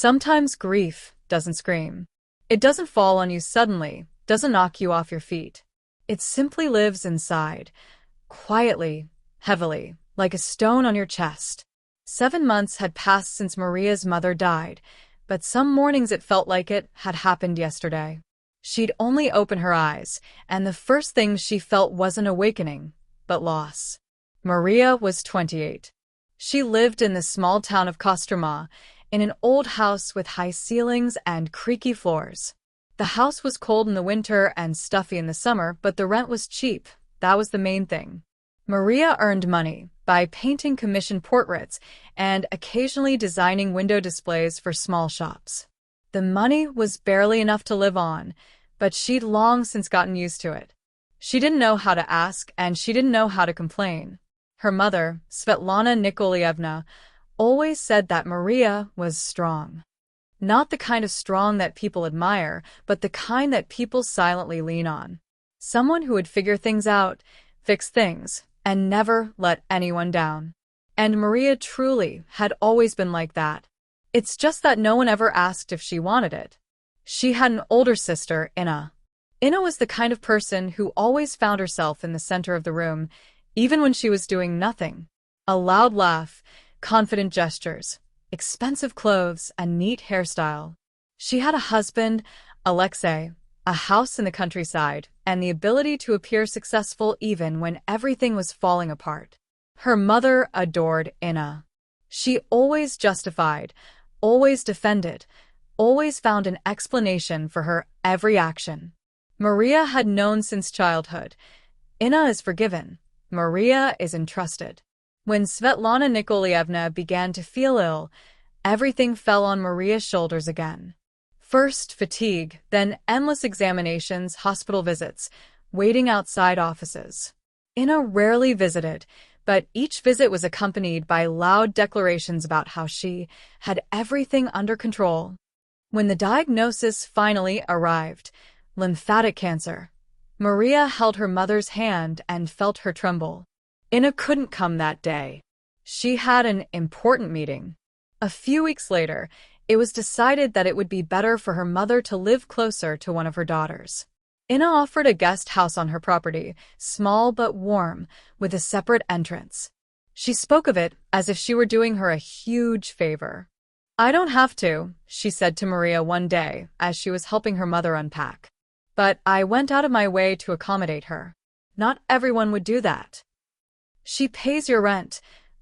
Sometimes grief doesn't scream. It doesn't fall on you suddenly, doesn't knock you off your feet. It simply lives inside, quietly, heavily, like a stone on your chest. 7 months had passed since Maria's mother died, but some mornings it felt like it had happened yesterday. She'd only open her eyes, and the first thing she felt wasn't awakening, but loss. Maria was 28. She lived in the small town of Kostroma, in an old house with high ceilings and creaky floors. The house was cold in the winter and stuffy in the summer, but the rent was cheap. That was the main thing. Maria earned money by painting commission portraits and occasionally designing window displays for small shops. The money was barely enough to live on, but she'd long since gotten used to it. She didn't know how to ask, and she didn't know how to complain. Her mother, Svetlana Nikolaevna, always said that Maria was strong. Not the kind of strong that people admire, but the kind that people silently lean on. Someone who would figure things out, fix things, and never let anyone down. And Maria truly had always been like that. It's just that no one ever asked if she wanted it. She had an older sister, Inna. Inna was the kind of person who always found herself in the center of the room, even when she was doing nothing. A loud laugh, confident gestures, expensive clothes, and neat hairstyle. She had a husband, Alexei, a house in the countryside, and the ability to appear successful even when everything was falling apart. Her mother adored Inna. She always justified, always defended, always found an explanation for her every action. Maria had known since childhood. Inna is forgiven. Maria is entrusted. When Svetlana Nikolaevna began to feel ill, everything fell on Maria's shoulders again. First fatigue, then endless examinations, hospital visits, waiting outside offices. Inna rarely visited, but each visit was accompanied by loud declarations about how she had everything under control. When the diagnosis finally arrived, lymphatic cancer, Maria held her mother's hand and felt her tremble. Inna couldn't come that day. She had an important meeting. A few weeks later, it was decided that it would be better for her mother to live closer to one of her daughters. Inna offered a guest house on her property, small but warm, with a separate entrance. She spoke of it as if she were doing her a huge favor. "I don't have to," she said to Maria one day as she was helping her mother unpack. "But I went out of my way to accommodate her. Not everyone would do that." "She pays your rent,"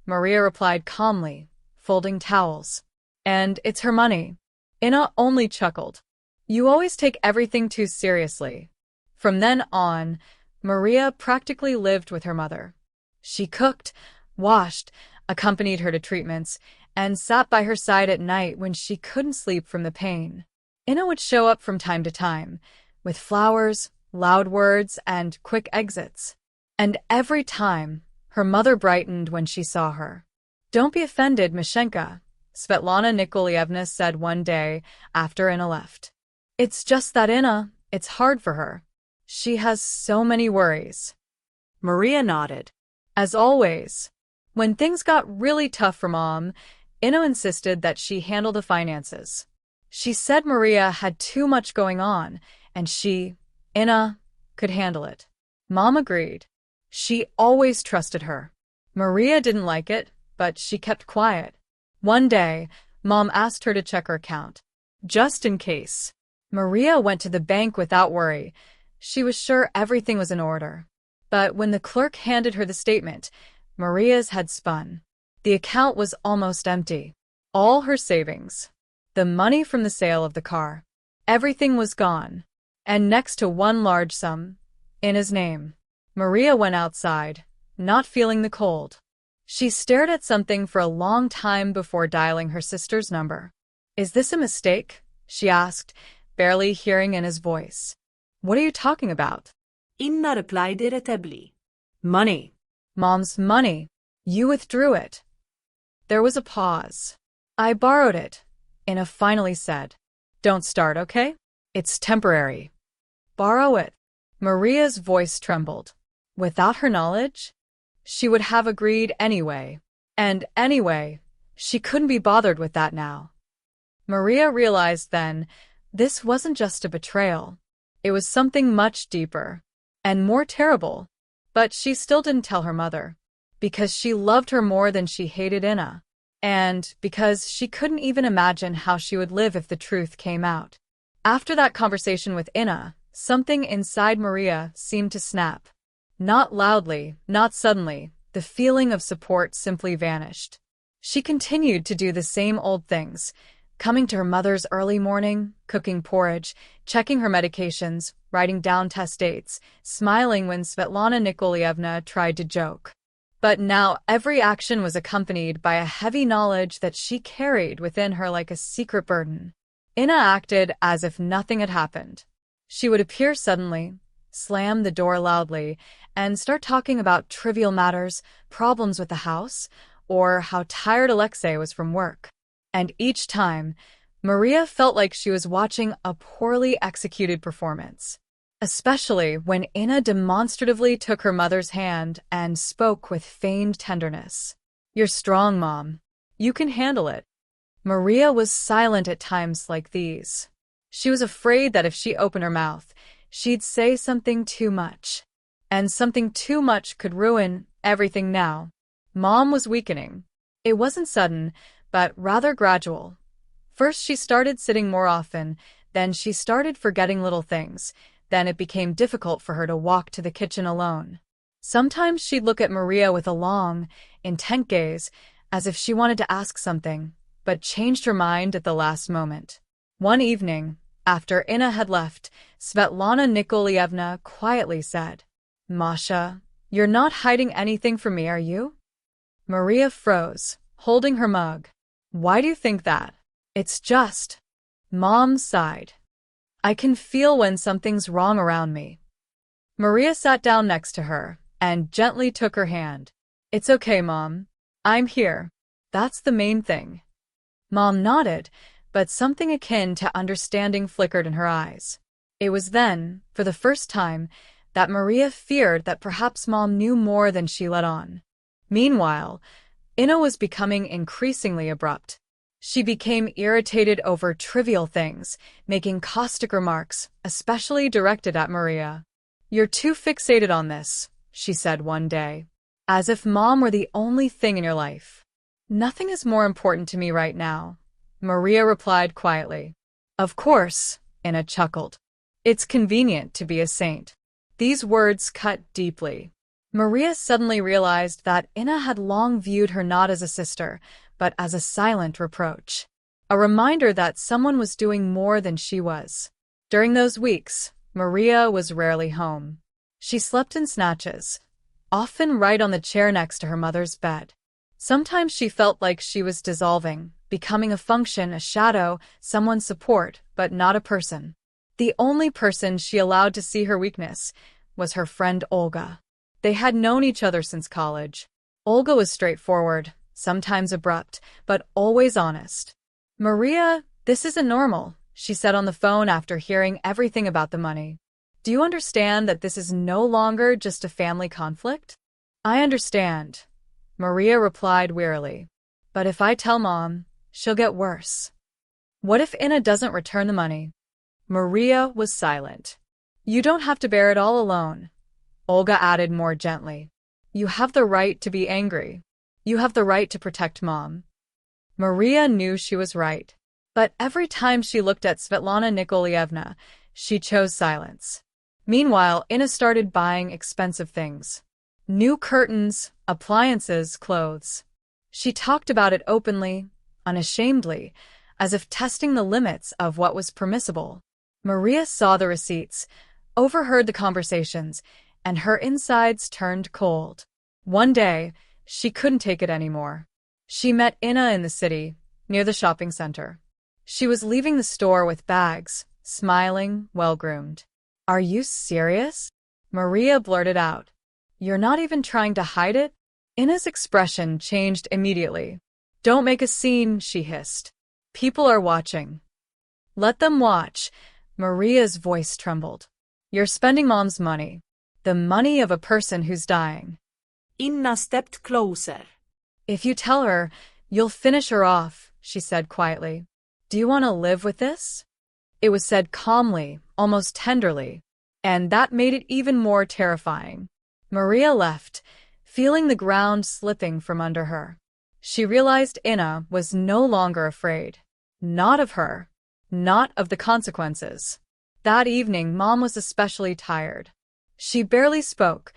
Maria replied calmly, folding towels. "And it's her money." Inna only chuckled. "You always take everything too seriously." From then on, Maria practically lived with her mother. She cooked, washed, accompanied her to treatments, and sat by her side at night when she couldn't sleep from the pain. Inna would show up from time to time, with flowers, loud words, and quick exits. And every time, her mother brightened when she saw her. "Don't be offended, Mashenka," Svetlana Nikolaevna said one day after Inna left. "It's just that Inna, it's hard for her. She has so many worries." Maria nodded. As always, when things got really tough for Mom, Inna insisted that she handle the finances. She said Maria had too much going on, and she, Inna, could handle it. Mom agreed. She always trusted her. Maria didn't like it, but she kept quiet. One day, Mom asked her to check her account. Just in case. Maria went to the bank without worry. She was sure everything was in order. But when the clerk handed her the statement, Maria's head spun. The account was almost empty. All her savings. The money from the sale of the car. Everything was gone. And next to one large sum, in his name. Maria went outside, not feeling the cold. She stared at something for a long time before dialing her sister's number. "Is this a mistake?" she asked, barely hearing Inna's voice. "What are you talking about?" Inna replied irritably. "Money. Mom's money. You withdrew it." There was a pause. "I borrowed it," Inna finally said. "Don't start, okay? It's temporary." "Borrow it." Maria's voice trembled. Without her knowledge, she would have agreed anyway. And anyway, she couldn't be bothered with that now. Maria realized then this wasn't just a betrayal. It was something much deeper and more terrible. But she still didn't tell her mother, because she loved her more than she hated Inna, and because she couldn't even imagine how she would live if the truth came out. After that conversation with Inna, something inside Maria seemed to snap. Not loudly, not suddenly, the feeling of support simply vanished. She continued to do the same old things, coming to her mother's early morning, cooking porridge, checking her medications, writing down test dates, smiling when Svetlana Nikolaevna tried to joke. But now every action was accompanied by a heavy knowledge that she carried within her like a secret burden. Inna acted as if nothing had happened. She would appear suddenly, slam the door loudly, and start talking about trivial matters, problems with the house, or how tired Alexei was from work. And each time, Maria felt like she was watching a poorly executed performance. Especially when Inna demonstratively took her mother's hand and spoke with feigned tenderness. "You're strong, Mom. You can handle it." Maria was silent at times like these. She was afraid that if she opened her mouth, she'd say something too much. And something too much could ruin everything now. Mom was weakening. It wasn't sudden, but rather gradual. First she started sitting more often, then she started forgetting little things, then it became difficult for her to walk to the kitchen alone. Sometimes she'd look at Maria with a long, intent gaze, as if she wanted to ask something, but changed her mind at the last moment. One evening, after Inna had left, Svetlana Nikolaevna quietly said, "Masha, you're not hiding anything from me, are you?" Maria froze, holding her mug. "Why do you think that?" "It's just..." Mom sighed. "I can feel when something's wrong around me." Maria sat down next to her and gently took her hand. "It's okay, Mom. I'm here. That's the main thing." Mom nodded, but something akin to understanding flickered in her eyes. It was then, for the first time, that Maria feared that perhaps Mom knew more than she let on. Meanwhile, Inna was becoming increasingly abrupt. She became irritated over trivial things, making caustic remarks, especially directed at Maria. "You're too fixated on this," she said one day. "As if Mom were the only thing in your life." "Nothing is more important to me right now," Maria replied quietly. "Of course," Inna chuckled. "It's convenient to be a saint." These words cut deeply. Maria suddenly realized that Inna had long viewed her not as a sister, but as a silent reproach. A reminder that someone was doing more than she was. During those weeks, Maria was rarely home. She slept in snatches, often right on the chair next to her mother's bed. Sometimes she felt like she was dissolving, becoming a function, a shadow, someone's support, but not a person. The only person she allowed to see her weakness was her friend Olga. They had known each other since college. Olga was straightforward, sometimes abrupt, but always honest. "Maria, this isn't normal," she said on the phone after hearing everything about the money. "Do you understand that this is no longer just a family conflict?" "I understand," Maria replied wearily. "But if I tell Mom, she'll get worse." "What if Inna doesn't return the money?" Maria was silent. "You don't have to bear it all alone," Olga added more gently. "You have the right to be angry. You have the right to protect Mom." Maria knew she was right. But every time she looked at Svetlana Nikolaevna, she chose silence. Meanwhile, Inna started buying expensive things. New curtains, appliances, clothes. She talked about it openly, unashamedly, as if testing the limits of what was permissible. Maria saw the receipts, overheard the conversations, and her insides turned cold. One day, she couldn't take it anymore. She met Inna in the city, near the shopping center. She was leaving the store with bags, smiling, well-groomed. "Are you serious?" Maria blurted out. "You're not even trying to hide it?" Inna's expression changed immediately. "Don't make a scene," she hissed. "People are watching." "Let them watch." Maria's voice trembled. "You're spending Mom's money. The money of a person who's dying." Inna stepped closer. "If you tell her, you'll finish her off," she said quietly. Do you want to live with this? It was said calmly, almost tenderly, and that made it even more terrifying. Maria left, feeling the ground slipping from under her. She realized Inna was no longer afraid. Not of her. Not of the consequences. That evening, Mom was especially tired. She barely spoke,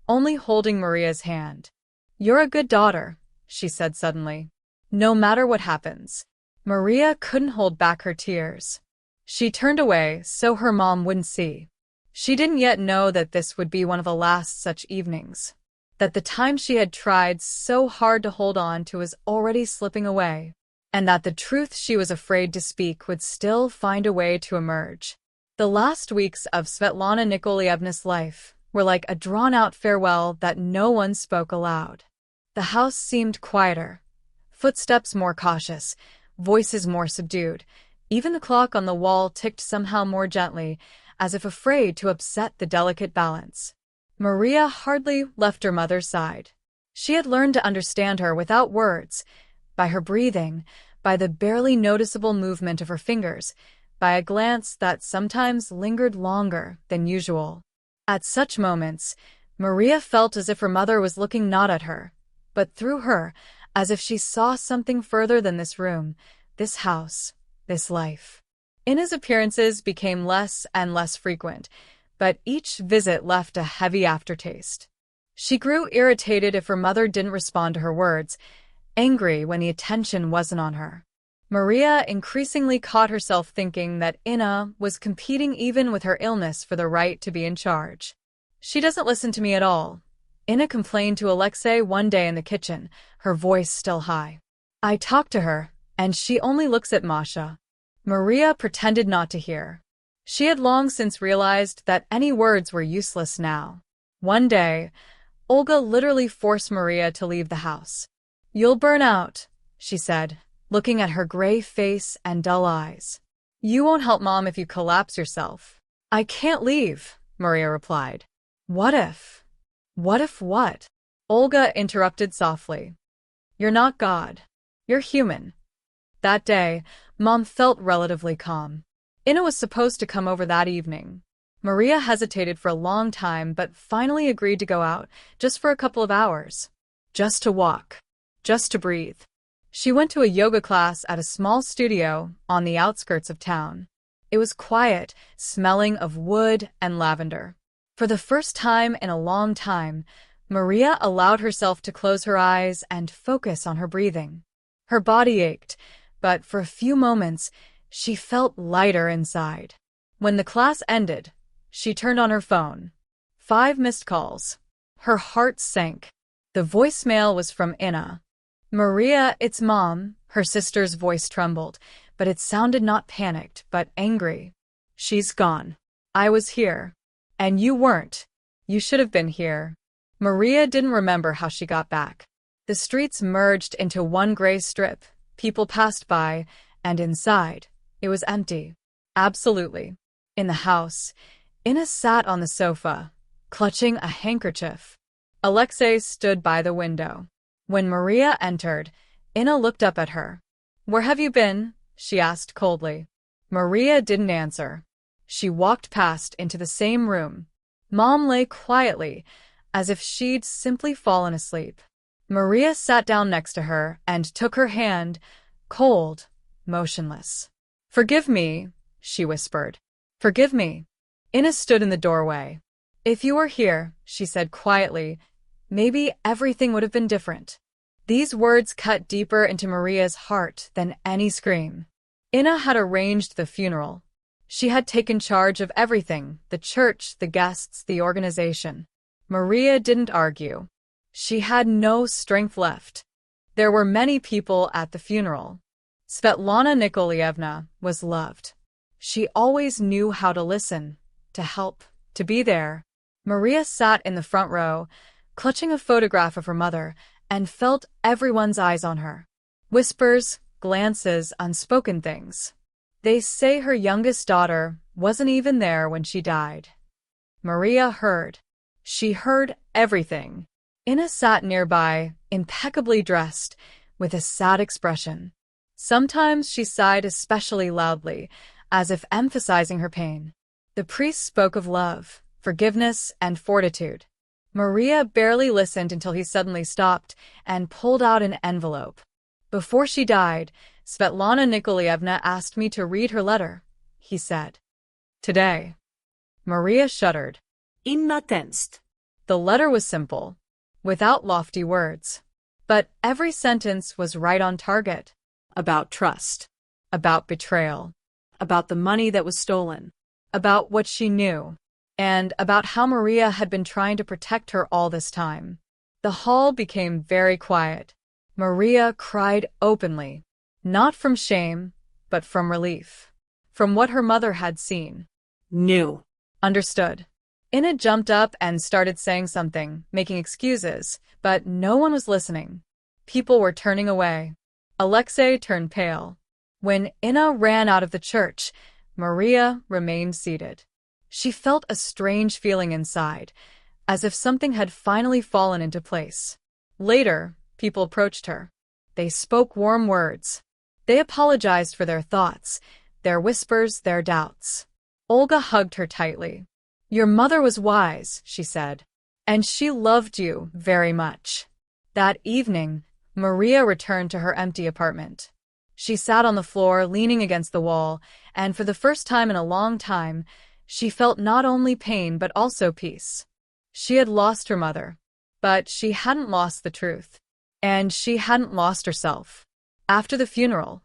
only holding Maria's hand. "You're a good daughter," she said suddenly. "No matter what happens." Maria couldn't hold back her tears. She turned away so her mom wouldn't see. She didn't yet know that this would be one of the last such evenings. That the time she had tried so hard to hold on to was already slipping away. And that the truth she was afraid to speak would still find a way to emerge. The last weeks of Svetlana Nikolaevna's life were like a drawn-out farewell that no one spoke aloud. The house seemed quieter, footsteps more cautious, voices more subdued. Even the clock on the wall ticked somehow more gently, as if afraid to upset the delicate balance. Maria hardly left her mother's side. She had learned to understand her without words, by her breathing, by the barely noticeable movement of her fingers, by a glance that sometimes lingered longer than usual. At such moments, Maria felt as if her mother was looking not at her, but through her, as if she saw something further than this room, this house, this life. Inna's appearances became less and less frequent, but each visit left a heavy aftertaste. She grew irritated if her mother didn't respond to her words, angry when the attention wasn't on her. Maria increasingly caught herself thinking that Inna was competing even with her illness for the right to be in charge. "She doesn't listen to me at all," Inna complained to Alexei one day in the kitchen, her voice still high. "I talk to her, and she only looks at Masha." Maria pretended not to hear. She had long since realized that any words were useless now. One day, Olga literally forced Maria to leave the house. "You'll burn out," she said, looking at her gray face and dull eyes. "You won't help Mom if you collapse yourself." "I can't leave," Maria replied. "What if?" "What if what?" Olga interrupted softly. "You're not God. You're human." That day, Mom felt relatively calm. Inna was supposed to come over that evening. Maria hesitated for a long time but finally agreed to go out, just for a couple of hours. Just to walk. Just to breathe. She went to a yoga class at a small studio on the outskirts of town. It was quiet, smelling of wood and lavender. For the first time in a long time, Maria allowed herself to close her eyes and focus on her breathing. Her body ached, but for a few moments, she felt lighter inside. When the class ended, she turned on her phone. 5 missed calls. Her heart sank. The voicemail was from Inna. "Maria, it's Mom." Her sister's voice trembled, but it sounded not panicked, but angry. "She's gone. I was here. And you weren't. You should have been here." Maria didn't remember how she got back. The streets merged into one gray strip. People passed by, and inside, it was empty. Absolutely. In the house, Inna sat on the sofa, clutching a handkerchief. Alexei stood by the window. When Maria entered, Inna looked up at her. "Where have you been?" she asked coldly. Maria didn't answer. She walked past into the same room. Mom lay quietly, as if she'd simply fallen asleep. Maria sat down next to her and took her hand, cold, motionless. "Forgive me," she whispered. "Forgive me." Inna stood in the doorway. "If you were here," she said quietly, "maybe everything would have been different." These words cut deeper into Maria's heart than any scream. Inna had arranged the funeral. She had taken charge of everything, the church, the guests, the organization. Maria didn't argue. She had no strength left. There were many people at the funeral. Svetlana Nikolaevna was loved. She always knew how to listen, to help, to be there. Maria sat in the front row, clutching a photograph of her mother, and felt everyone's eyes on her. Whispers, glances, unspoken things. They say her youngest daughter wasn't even there when she died. Maria heard. She heard everything. Inna sat nearby, impeccably dressed, with a sad expression. Sometimes she sighed especially loudly, as if emphasizing her pain. The priest spoke of love, forgiveness, and fortitude. Maria barely listened until he suddenly stopped and pulled out an envelope. Before she died, Svetlana Nikolaevna asked me to read her letter, he said. Today. Maria shuddered. Inna tensed. The letter was simple, without lofty words. But every sentence was right on target. About trust. About betrayal. About the money that was stolen. About what she knew. And about how Maria had been trying to protect her all this time. The hall became very quiet. Maria cried openly, not from shame, but from relief. From what her mother had seen. Knew. Understood. Ina jumped up and started saying something, making excuses, but no one was listening. People were turning away. Alexei turned pale. When Ina ran out of the church, Maria remained seated. She felt a strange feeling inside, as if something had finally fallen into place. Later, people approached her. They spoke warm words. They apologized for their thoughts, their whispers, their doubts. Olga hugged her tightly. Your mother was wise, she said, and she loved you very much. That evening, Maria returned to her empty apartment. She sat on the floor, leaning against the wall, and for the first time in a long time, she felt not only pain but also peace. She had lost her mother, but she hadn't lost the truth. And she hadn't lost herself. After the funeral,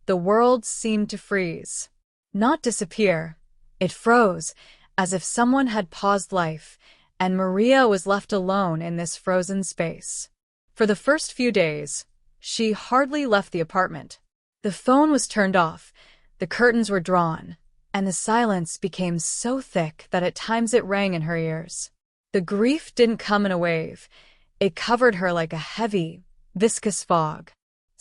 the world seemed to freeze. Not disappear. It froze, as if someone had paused life, and Maria was left alone in this frozen space. For the first few days, she hardly left the apartment. The phone was turned off, the curtains were drawn, and the silence became so thick that at times it rang in her ears. The grief didn't come in a wave. It covered her like a heavy, viscous fog.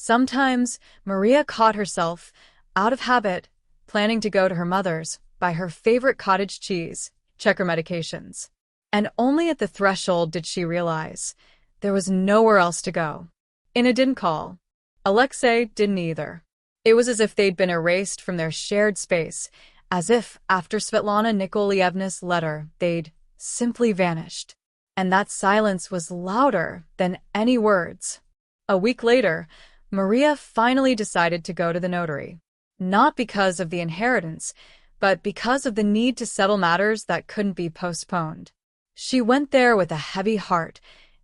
Sometimes, Maria caught herself, out of habit, planning to go to her mother's, buy her favorite cottage cheese, check her medications. And only at the threshold did she realize there was nowhere else to go. Ina didn't call. Alexei didn't either. It was as if they'd been erased from their shared space, as if, after Svetlana Nikolaevna's letter, they'd simply vanished. And that silence was louder than any words. A week later, Maria finally decided to go to the notary. Not because of the inheritance, but because of the need to settle matters that couldn't be postponed. She went there with a heavy heart,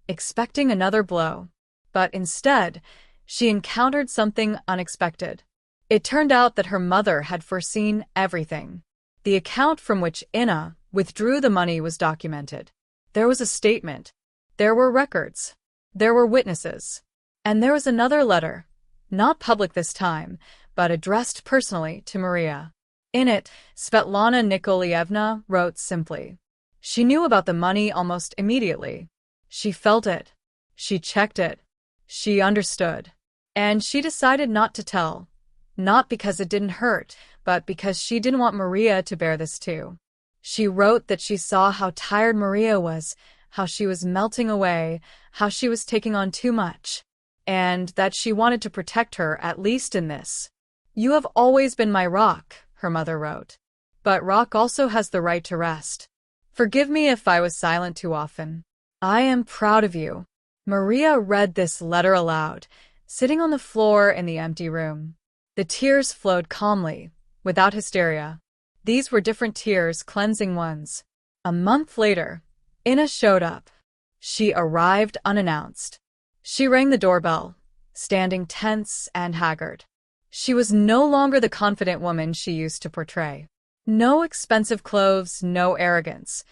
expecting another blow. But instead, she encountered something unexpected. It turned out that her mother had foreseen everything. The account from which Ina withdrew the money was documented. There was a statement. There were records. There were witnesses. And there was another letter, not public this time, but addressed personally to Maria. In it, Svetlana Nikolaevna wrote simply. She knew about the money almost immediately. She felt it. She checked it. She understood. And she decided not to tell. Not because it didn't hurt, but because she didn't want Maria to bear this too. She wrote that she saw how tired Maria was, how she was melting away, how she was taking on too much, and that she wanted to protect her, at least in this. You have always been my rock, her mother wrote. But rock also has the right to rest. Forgive me if I was silent too often. I am proud of you. Maria read this letter aloud, sitting on the floor in the empty room. The tears flowed calmly, without hysteria. These were different tears, cleansing ones. A month later, Ina showed up. She arrived unannounced. She rang the doorbell, standing tense and haggard. She was no longer the confident woman she used to portray. No expensive clothes, no arrogance,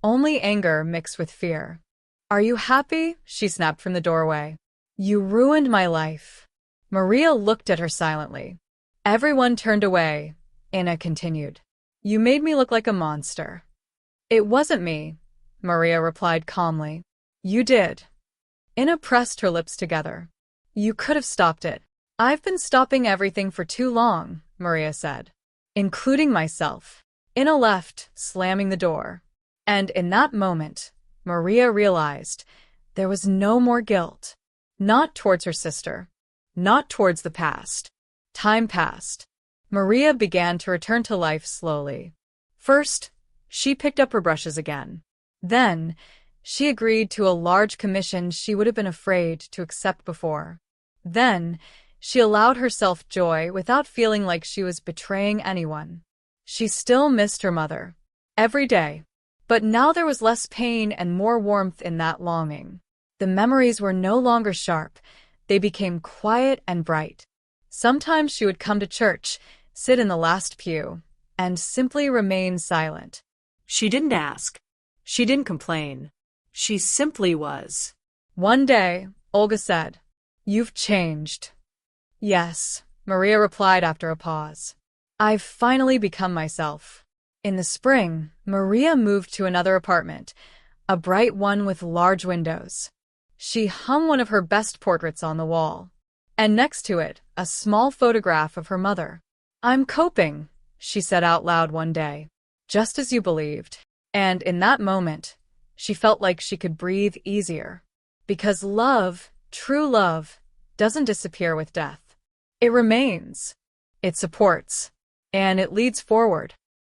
only anger mixed with fear. Are you happy? She snapped from the doorway. You ruined my life. Maria looked at her silently. Everyone turned away. Ina continued. You made me look like a monster. It wasn't me, Maria replied calmly. You did. Ina pressed her lips together. You could have stopped it. I've been stopping everything for too long, Maria said. Including myself. Ina left, slamming the door. And in that moment, Maria realized there was no more guilt. Not towards her sister. Not towards the past. Time passed. Maria began to return to life slowly. First, she picked up her brushes again. Then, she agreed to a large commission she would have been afraid to accept before. Then, she allowed herself joy without feeling like she was betraying anyone. She still missed her mother. Every day. But now there was less pain and more warmth in that longing. The memories were no longer sharp. They became quiet and bright. Sometimes she would come to church, sit in the last pew, and simply remain silent. She didn't ask. She didn't complain. She simply was. One day, Olga said, "You've changed." "Yes," Maria replied after a pause. "I've finally become myself." In the spring, Maria moved to another apartment, a bright one with large windows. She hung one of her best portraits on the wall, and next to it, a small photograph of her mother. "I'm coping," she said out loud one day, "just as you believed." And in that moment, she felt like she could breathe easier. Because love, true love, doesn't disappear with death. It remains. It supports. And it leads forward.